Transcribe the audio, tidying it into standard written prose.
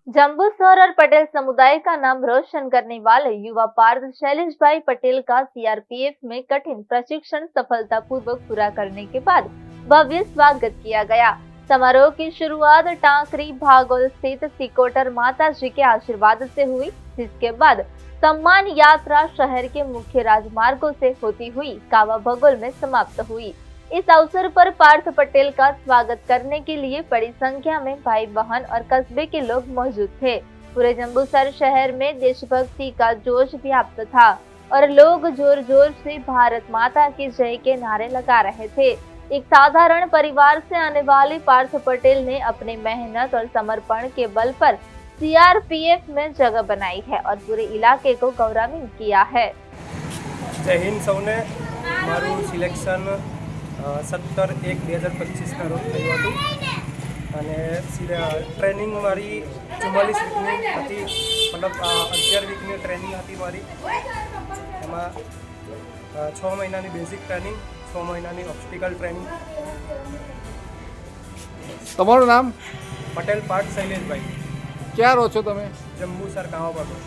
जम्बूसर और पटेल समुदाय का नाम रोशन करने वाले युवा पार्थ शैलेश भाई पटेल का सीआरपीएफ में कठिन प्रशिक्षण सफलतापूर्वक पूरा करने के बाद भव्य स्वागत किया गया। समारोह की शुरुआत टांकरी भागोल स्थित सिकोटर माता जी के आशीर्वाद से हुई, जिसके बाद सम्मान यात्रा शहर के मुख्य राजमार्गों से होती हुई कावा भगोल में समाप्त हुई। इस अवसर पर पार्थ पटेल का स्वागत करने के लिए बड़ी संख्या में भाई बहन और कस्बे के लोग मौजूद थे। पूरे जम्बूसर शहर में देशभक्ति का जोश व्याप्त था और लोग जोर जोर से भारत माता की जय के नारे लगा रहे थे। एक साधारण परिवार से आने वाले पार्थ पटेल ने अपने मेहनत और समर्पण के बल पर सीआरपीएफ में जगह बनाई है और पूरे इलाके को गौरवान्वित किया है। जय हिंद सौने मारू सिलेक्शन 17/1/2025 रोज थयुं हतुं अने ट्रेनिंग मारी 44 वीकनी हती, मतलब 11 वीकनी ट्रेनिंग हती मारी। एमां 6 महीनानी बेसिक ट्रेनिंग, 6 महीनानी ऑब्स्टिकल ट्रेनिंग। તમારું નામ? પટેલ પાર્થ શૈલેષભાઈ। ક્યાં રહો છો તમે? જંબુસર કાવા પર।